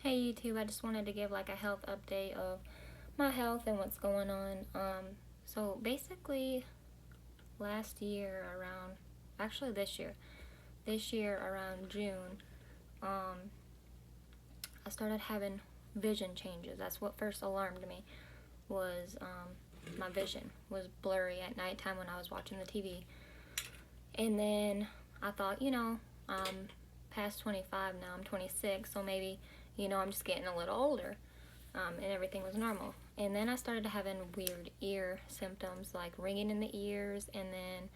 Hey YouTube, I just wanted to give like a health update of my health and what's going on. So basically last year around, actually this year around June, um, I started having vision changes. That's what first alarmed me was my vision was blurry at nighttime when I was watching the TV. And then I thought, I'm past 25 now, I'm 26, so maybe, I'm just getting a little older. And everything was normal. And then I started having weird ear symptoms, like ringing in the ears, and then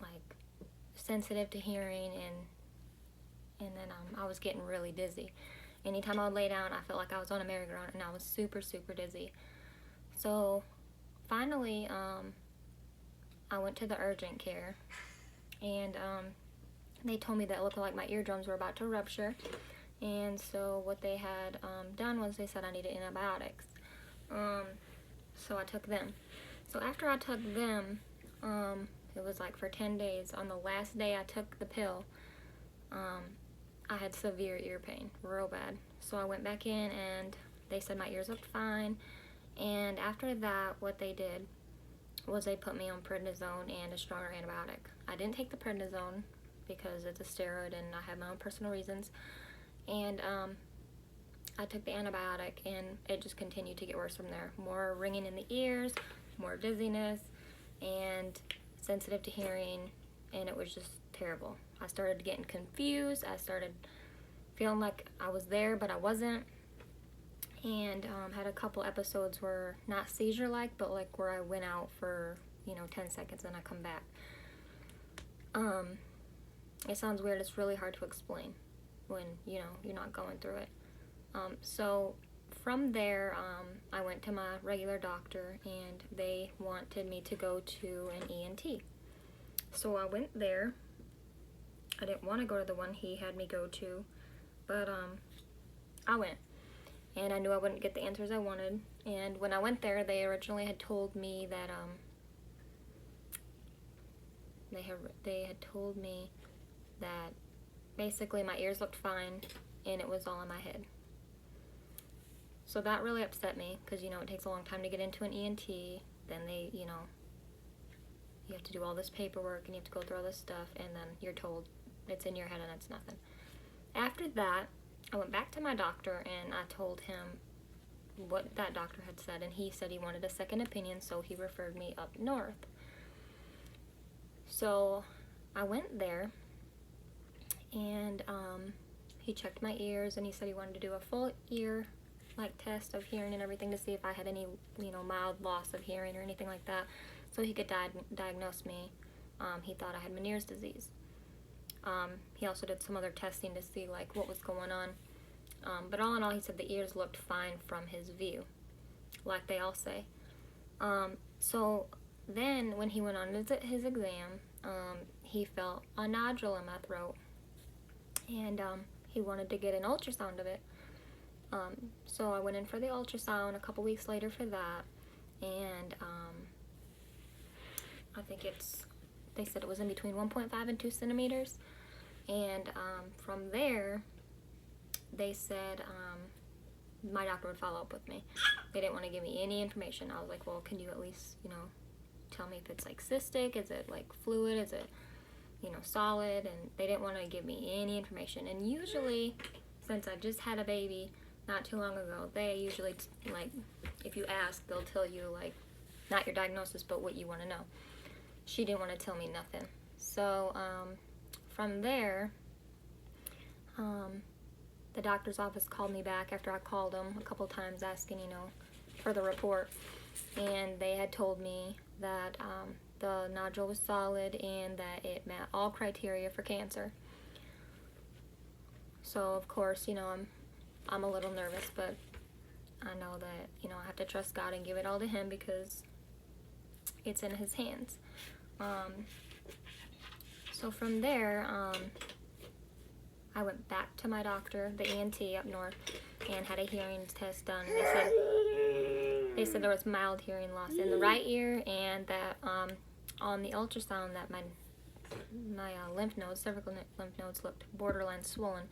like sensitive to hearing, and then I was getting really dizzy. Anytime I would lay down, I felt like I was on a merry-go-round, and I was super, super dizzy. So finally, I went to the urgent care, and they told me that it looked like my eardrums were about to rupture. And so what they had done was they said I needed antibiotics. So I took them. So after I took them, it was like for 10 days. On the last day I took the pill, I had severe ear pain, real bad. So I went back in and they said my ears looked fine. And after that, what they did was they put me on prednisone and a stronger antibiotic. I didn't take the prednisone because it's a steroid and I have my own personal reasons. And I took the antibiotic and it just continued to get worse from there. More ringing in the ears, more dizziness, and sensitive to hearing, and it was just terrible. I started getting confused. I started feeling like I was there, but I wasn't. And had a couple episodes where, not seizure-like, but like where I went out for, 10 seconds and I come back. It sounds weird. It's really hard to explain when you're not going through it. So from there, I went to my regular doctor and they wanted me to go to an ENT. So I went there. I didn't want to go to the one he had me go to, but I went, and I knew I wouldn't get the answers I wanted. And when I went there, they originally had told me that they had told me that basically my ears looked fine and it was all in my head. So that really upset me because, it takes a long time to get into an ENT. Then they, you have to do all this paperwork and you have to go through all this stuff, and then you're told it's in your head and it's nothing. After that, I went back to my doctor and I told him what that doctor had said, and he said he wanted a second opinion, so he referred me up north. So I went there and he checked my ears and he said he wanted to do a full ear test of hearing and everything to see if I had any mild loss of hearing or anything like that, so he could diagnose me. He thought I had Meniere's disease. He also did some other testing to see what was going on, but all in all, he said the ears looked fine from his view, like they all say. So then when he went on his exam, he felt a nodule in my throat, and he wanted to get an ultrasound of it. So I went in for the ultrasound a couple weeks later for that, and I think they said it was in between 1.5 and 2 centimeters, and from there, they said my doctor would follow up with me. They didn't want to give me any information. I was like, well, can you at least, tell me if it's cystic, is it fluid, is it, solid, and they didn't want to give me any information. And usually, since I just had a baby not too long ago, they usually, if you ask, they'll tell you, not your diagnosis, but what you want to know. She didn't want to tell me nothing. So, from there, the doctor's office called me back after I called them a couple times asking, for the report. And they had told me that the nodule was solid and that it met all criteria for cancer. So, of course, I'm a little nervous, but I know that, I have to trust God and give it all to Him because it's in His hands. So from there, I went back to my doctor, the ENT up north, and had a hearing test done. They said there was mild hearing loss in the right ear, and that on the ultrasound that my lymph nodes, cervical lymph nodes, looked borderline swollen.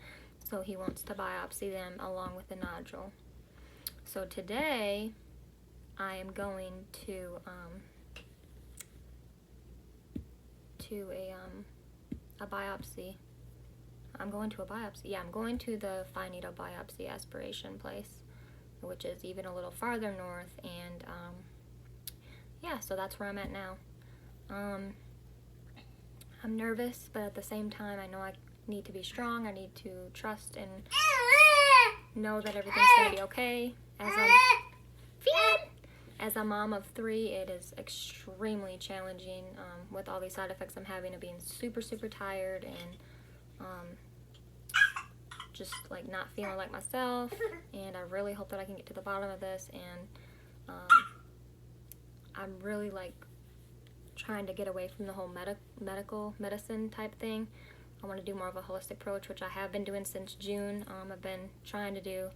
So he wants to biopsy them along with the nodule. So today I am going to a biopsy. I'm going to a biopsy. Yeah, I'm going to the fine needle biopsy aspiration place, which is even a little farther north, and yeah, so that's where I'm at now. I'm nervous, but at the same time, I know I need to be strong. I need to trust and know that everything's going to be okay. As a mom of 3, it is extremely challenging with all these side effects I'm having of being super, super tired and just like not feeling like myself. And I really hope that I can get to the bottom of this. And I'm really like trying to get away from the whole medical medicine type thing. I want to do more of a holistic approach, which I have been doing since June. I've been trying to do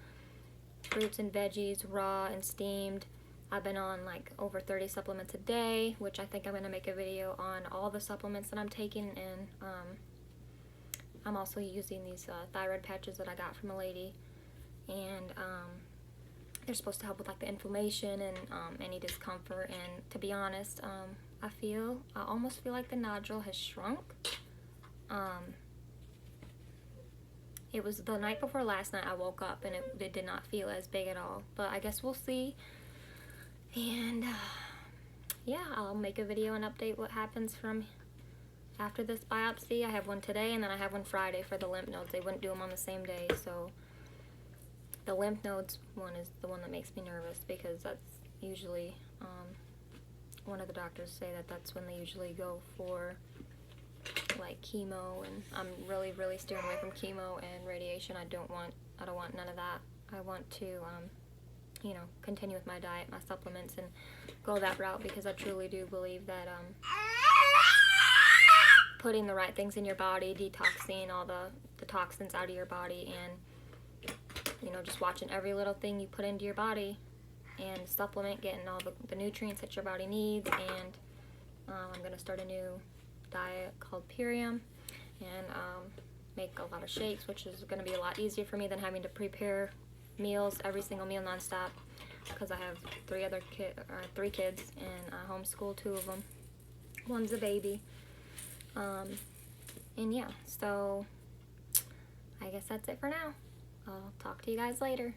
fruits and veggies, raw and steamed. I've been on like over 30 supplements a day, which I think I'm going to make a video on all the supplements that I'm taking. And I'm also using these thyroid patches that I got from a lady, and they're supposed to help with like the inflammation and any discomfort. And to be honest, I almost feel like the nodule has shrunk. It was the night before last night I woke up and it did not feel as big at all, but I guess we'll see. And yeah, I'll make a video and update what happens from after this biopsy. I have one today and then I have one Friday for the lymph nodes. They wouldn't do them on the same day, so the lymph nodes one is the one that makes me nervous, because that's usually one of the doctors say that's when they usually go for like chemo, and I'm really steering away from chemo and radiation. I don't want none of that. I want to you know, continue with my diet, my supplements, and go that route, because I truly do believe that putting the right things in your body, detoxing all the toxins out of your body, and you know, just watching every little thing you put into your body and supplement, getting all the nutrients that your body needs. And I'm going to start a new diet called Purium, and make a lot of shakes, which is going to be a lot easier for me than having to prepare meals, every single meal nonstop, because I have 3 kids, and I homeschool 2 of them. One's a baby. And yeah, so I guess that's it for now. I'll talk to you guys later.